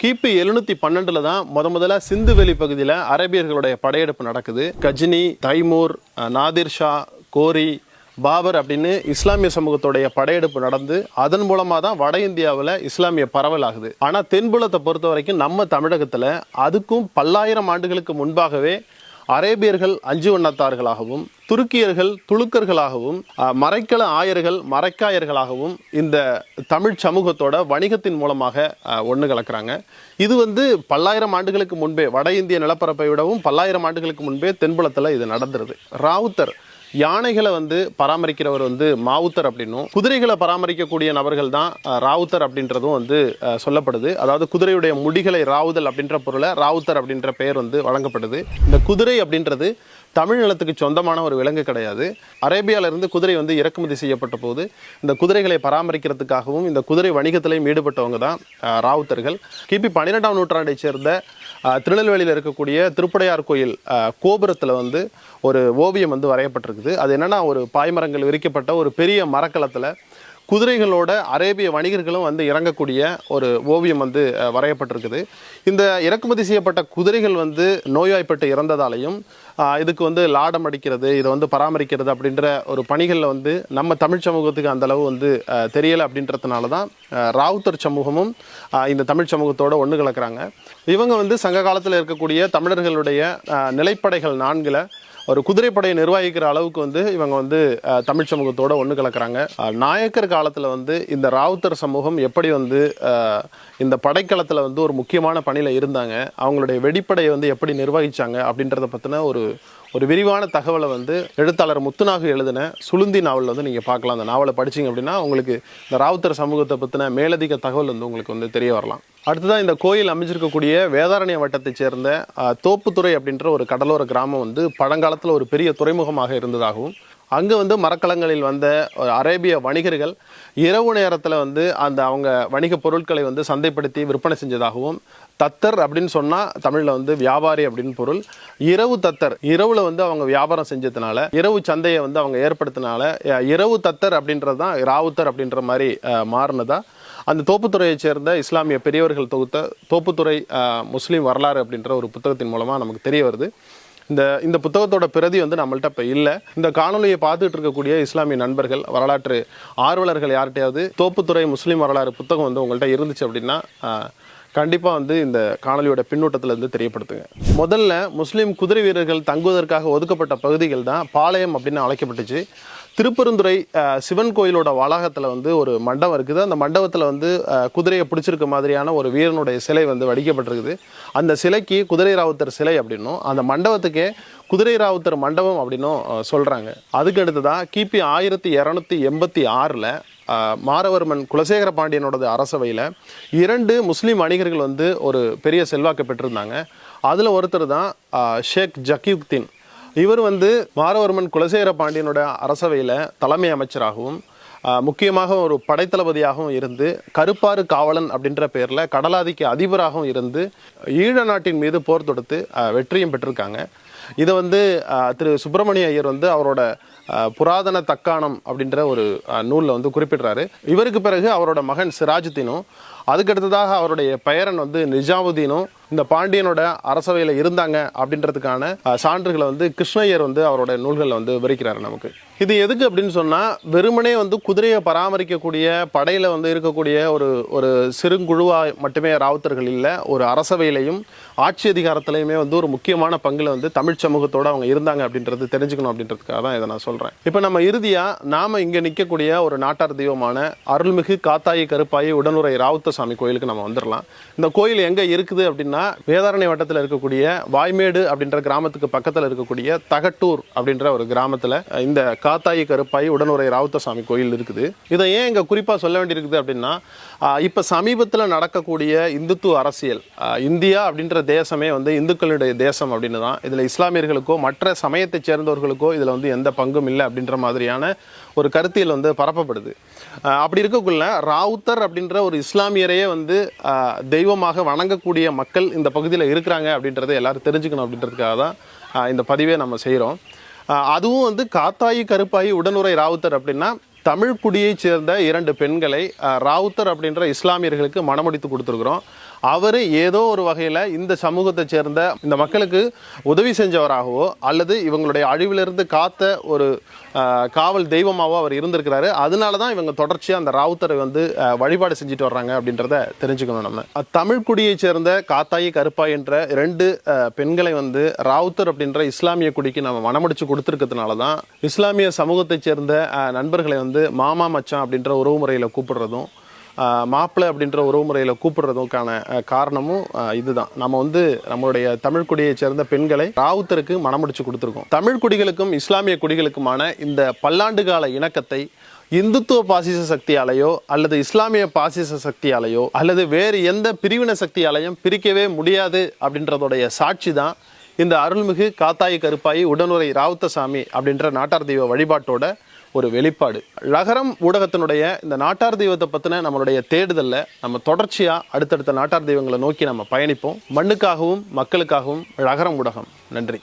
கிபி 712 தான் முதல்ல சிந்துவெளி பகுதியில் அரேபியர்களுடைய படையெடுப்பு நடக்குது. கஜினி, தைமூர், நாதிர் ஷா, கோரி, பாபர் அப்படின்னு இஸ்லாமிய சமூகத்துடைய படையெடுப்பு நடந்து அதன் மூலமாக தான் வட இந்தியாவில் இஸ்லாமிய பரவல் ஆகுது. ஆனால் தென்புலத்தை பொறுத்த வரைக்கும் நம்ம தமிழகத்தில் அதுக்கும் பல்லாயிரம் ஆண்டுகளுக்கு முன்பாகவே அரேபியர்கள் அஞ்சு வண்ணத்தார்களாகவும், துருக்கியர்கள் துலுக்கர்களாகவும், மரைக்கல ஆயர்கள் மரைக்காயர்களாகவும் இந்த தமிழ் சமூகத்தோட வணிகத்தின் மூலமாக ஒன்று கலக்கிறாங்க. இது பல்லாயிரம் ஆண்டுகளுக்கு முன்பே வட இந்திய நிலப்பரப்பை விடவும் பல்லாயிரம் ஆண்டுகளுக்கு முன்பே தென்புலத்தில் இது நடந்துருது. ராவுத்தர் யானைகளை பராமரிக்கிறவர் மாவுத்தர் அப்படின்னும், குதிரைகளை பராமரிக்கக்கூடிய நபர்கள் தான் ராவுத்தர் அப்படின்றதும் சொல்லப்படுது. அதாவது குதிரையுடைய முடிகளை ராவுதல் அப்படின்ற பொருளை ராவுத்தர் அப்படின்ற பெயர் வழங்கப்படுது. இந்த குதிரை அப்படின்றது தமிழ் நிலத்துக்கு சொந்தமான ஒரு விலங்கு கிடையாது. அரேபியாவிலிருந்து குதிரை இறக்குமதி செய்யப்பட்ட போது இந்த குதிரைகளை பராமரிக்கிறதுக்காகவும் இந்த குதிரை வணிகத்திலையும் ஈடுபட்டவங்க தான் ராவுத்தர்கள். கிபி 12ஆம் நூற்றாண்டை சேர்ந்த திருநெல்வேலியில் இருக்கக்கூடிய திருப்படையார் கோயில் கோபுரத்தில் ஒரு ஓவியம் வரையப்பட்டிருக்குது. அது என்னன்னா, ஒரு பாய்மரங்கள் விரிக்கப்பட்ட ஒரு பெரிய மரக்கலத்தில் குதிரைகளோட அரேபிய வணிகர்களும் இறங்கக்கூடிய ஒரு ஓவியம் வரையப்பட்டிருக்குது. இந்த இறக்குமதி செய்யப்பட்ட குதிரைகள் நோய்வாய்ப்பட்டு இறந்ததாலையும் இதுக்கு லாடம் அடிக்கிறது, இதை பராமரிக்கிறது அப்படின்ற ஒரு பணிகளில் நம்ம தமிழ் சமூகத்துக்கு அந்தளவு தெரியலை. அப்படின்றதுனால தான் ராவுத்தர் சமூகமும் இந்த தமிழ் சமூகத்தோட ஒன்று கலக்கிறாங்க. இவங்க சங்க காலத்தில் இருக்கக்கூடிய தமிழர்களுடைய நிலைப்படைகள் 4 ஒரு குதிரைப்படையை நிர்வகிக்கிற அளவுக்கு இவங்க தமிழ் சமூகத்தோட ஒன்று கலக்கிறாங்க. நாயக்கர் காலத்தில் இந்த ராவுத்தர் சமூகம் எப்படி இந்த படைக்களத்தில் ஒரு முக்கியமான பணியில் இருந்தாங்க, அவங்களுடைய வெடிப்படையை எப்படி நிர்வகிச்சாங்க அப்படின்றத பற்றின ஒரு விரிவான தகவலை எழுத்தாளர் முத்துநாகு எழுதின சுளுந்தி நாவல் நீங்கள் பார்க்கலாம். அந்த நாவலை படிச்சிங்க அப்படின்னா உங்களுக்கு இந்த ராவுத்தர் சமூகத்தை பற்றின மேலதிக தகவல் உங்களுக்கு தெரிய வரலாம். அடுத்ததான் இந்த கோயில் அமைஞ்சிருக்கக்கூடிய வேதாரண்ய வட்டத்தை சேர்ந்த தோப்புத்துறை அப்படின்ற ஒரு கடலோர கிராமம் பழங்காலத்தில் ஒரு பெரிய துறைமுகமாக இருந்ததாகவும், அங்கே மரக்கலங்களில் வந்த அரேபிய வணிகர்கள் இரவு நேரத்தில் அந்த அவங்க வணிக பொருட்களை சந்தைப்படுத்தி விற்பனை செஞ்சதாகவும், தத்தர் அப்படின்னு சொன்னால் தமிழில் வியாபாரி அப்படின்னு பொருள். இரவு தத்தர், இரவில் அவங்க வியாபாரம் செஞ்சதுனால, இரவு சந்தையை அவங்க ஏற்படுத்தினால இரவு தத்தர் அப்படின்றது தான் ராவுத்தர் அப்படின்ற மாதிரி மாறினதா அந்த தோப்புத்துறையை சேர்ந்த இஸ்லாமிய பெரியவர்கள் தொகுத்த தோப்புத்துறை முஸ்லீம் வரலாறு அப்படின்ற ஒரு புத்தகத்தின் மூலமாக நமக்கு தெரிய வருது. இந்த புத்தகத்தோட பிரதி நம்மள்ட்ட இப்போ இல்லை. இந்த காணொலியை பார்த்துட்டு இருக்கக்கூடிய இஸ்லாமிய நண்பர்கள், வரலாற்று ஆர்வலர்கள் யார்கிட்டையாவது தோப்புத்துறை முஸ்லீம் வரலாறு புத்தகம் உங்கள்கிட்ட இருந்துச்சு அப்படின்னா கண்டிப்பாக இந்த காணொலியோட பின்னூட்டத்தில் தெரியப்படுத்துங்க. முதல்ல முஸ்லீம் குதிரை வீரர்கள் தங்குவதற்காக ஒதுக்கப்பட்ட பகுதிகள் தான் பாளையம் அப்படின்னு அழைக்கப்பட்டுச்சு. திருப்பெருந்துறை சிவன் கோயிலோட வளாகத்தில் ஒரு மண்டபம் இருக்குது. அந்த மண்டபத்தில் குதிரையை பிடிச்சிருக்க மாதிரியான ஒரு வீரனுடைய சிலை வடிக்கப்பட்டிருக்குது. அந்த சிலைக்கு குதிரை ராவுத்தர் சிலை அப்படின்னும், அந்த மண்டபத்துக்கே குதிரை ராவுத்தர் மண்டபம் அப்படின்னும் சொல்கிறாங்க. அதுக்கு அடுத்ததான் கிபி 1286 மாரவர்மன் குலசேகர பாண்டியனோட அரசவையில் 2 முஸ்லீம் வணிகர்கள் ஒரு பெரிய செல்வாக்கு பெற்றிருந்தாங்க. அதில் ஒருத்தர் தான் ஷேக் ஜக்கியுக்தீன். இவர் மாரவர்மன் குலசேகர பாண்டியனோட அரசவையில் தலைமை அமைச்சராகவும் முக்கியமாக ஒரு படைத்தளபதியாகவும் இருந்து கருப்பாறு காவலன் அப்படின்ற பேரில் கடலாதிக்க அதிபராகவும் இருந்து ஈழ நாட்டின் மீது போர் தொடுத்து வெற்றியும் பெற்றிருக்காங்க. இதை திரு சுப்பிரமணிய ஐயர் அவரோட புராதன தக்காணம் அப்படின்ற ஒரு நூலில் குறிப்பிடுறாரு. இவருக்கு பிறகு அவரோட மகன் சிராஜுத்தீனும், அதுக்கடுத்ததாக அவருடைய பெயரன் நிஜாமுதீனும் இந்த பாண்டியனோட அரசவையில் இருந்தாங்க அப்படின்றதுக்கான சான்றுகளை கிருஷ்ணய்யர் அவரோட நூல்களில் விவரிக்கிறாரு நமக்கு. இது எதுக்கு அப்படின்னு சொன்னால், வெறுமனே குதிரையை பராமரிக்கக்கூடிய படையில் இருக்கக்கூடிய ஒரு சிறுங்குழுவாக மட்டுமே ராவுத்தர்கள் இல்லை, ஒரு அரசவையிலையும் ஆட்சி அதிகாரத்திலையுமே ஒரு முக்கியமான பங்கில் தமிழ் சமூகத்தோடு அவங்க இருந்தாங்க அப்படின்றது தெரிஞ்சுக்கணும். அப்படின்றதுக்காக தான் இதை நான் சொல்கிறேன். இப்போ நம்ம இறுதியாக நாம் இங்கே நிற்கக்கூடிய ஒரு நாட்டார் தெய்வமான அருள்மிகு காத்தாயி கருப்பாயி உடனுரை ராவுத்தசாமி கோயிலுக்கு நம்ம வந்துடலாம். இந்த கோயில் எங்கே இருக்குது அப்படின்னா, வேதாரண்ய வட்டத்தில் இருக்கக்கூடிய வாய்மேடு அப்படின்ற கிராமத்துக்கு பக்கத்தில் இருக்கக்கூடிய தகட்டூர் அப்படின்ற ஒரு கிராமத்தில் இந்த காத்தாயி கருப்பாயி உடனுரை ராவுத்தசாமி கோயில் இருக்குது. இதை ஏன் இங்கே குறிப்பாக சொல்ல வேண்டியிருக்குது அப்படின்னா, இப்போ சமீபத்தில் நடக்கக்கூடிய இந்துத்துவ அரசியல், இந்தியா அப்படின்ற தேசமே இந்துக்களுடைய தேசம் அப்படின்னு தான், இதில் இஸ்லாமியர்களுக்கோ மற்ற சமயத்தை சேர்ந்தவர்களுக்கோ இதில் எந்த பங்கும் இல்லை அப்படின்ற மாதிரியான ஒரு கருத்தியல் பரப்பப்படுது. அப்படி இருக்கக்குள்ள ராவுத்தர் அப்படின்ற ஒரு இஸ்லாமியரையே தெய்வமாக வணங்கக்கூடிய மக்கள் இந்த பகுதியில் இருக்கிறாங்க அப்படின்றத எல்லாரும் தெரிஞ்சுக்கணும். அப்படின்றதுக்காக தான் இந்த பதிவே நம்ம செய்கிறோம். அதுவும் காத்தாயி கருப்பாயி உடனுரை ராவுத்தர் அப்படின்னா தமிழ் குடியை சேர்ந்த 2 பெண்களை ராவுத்தர் அப்படின்ற இஸ்லாமியர்களுக்கு மணமுடித்து கொடுத்துருக்குறோம். அவர் ஏதோ ஒரு வகையில் இந்த சமூகத்தை சேர்ந்த இந்த மக்களுக்கு உதவி செஞ்சவராகவோ அல்லது இவங்களுடைய அழிவிலிருந்து காத்த ஒரு காவல் தெய்வமாகவோ அவர் இருந்திருக்கிறாரு. அதனால தான் இவங்க தொடர்ச்சியாக அந்த ராவுத்தரை வந்து வழிபாடு செஞ்சுட்டு வர்றாங்க அப்படின்றத தெரிஞ்சுக்கணும். நம்ம தமிழ் குடியை சேர்ந்த காத்தாயி கருப்பாய் என்ற 2 பெண்களை வந்து ராவுத்தர் அப்படின்ற இஸ்லாமிய குடிக்கு நம்ம மனமுடிச்சு கொடுத்துருக்கிறதுனால தான் இஸ்லாமிய சமூகத்தை சேர்ந்த நண்பர்களை வந்து மாமா மச்சான் அப்படின்ற உறவு முறையில் கூப்பிடுறதும் மாப்பிள்ளை அப்படின்ற உறவு முறையில் கூப்பிடுறதுக்கான காரணமும் இதுதான். நம்ம வந்து நம்மளுடைய தமிழ் குடியை சேர்ந்த பெண்களை ராவுத்தருக்கு மனமுடிச்சு கொடுத்துருக்கோம். தமிழ் குடிகளுக்கும் இஸ்லாமிய குடிகளுக்குமான இந்த பல்லாண்டு கால இணக்கத்தை இந்துத்துவ பாசிச சக்தியாலேயோ அல்லது இஸ்லாமிய பாசிச சக்தியாலேயோ அல்லது வேறு எந்த பிரிவின சக்தியாலையும் பிரிக்கவே முடியாது அப்படின்றதோடைய சாட்சி தான் இந்த அருள்மிகு காத்தாயி கருப்பாயி உடனுரை ராவுத்தசாமி அப்படின்ற நாட்டார் தெய்வ வழிபாட்டோட ஒரு வெளிப்பாடு. லகரம் ஊடகத்தினுடைய இந்த நாட்டார் தெய்வத்தை பற்றின நம்மளுடைய தேடுதலில் நம்ம தொடர்ச்சியாக அடுத்தடுத்த நாட்டார் தெய்வங்களை நோக்கி நம்ம பயணிப்போம். மண்ணுக்காகவும் மக்களுக்காகவும் லகரம் ஊடகம். நன்றி.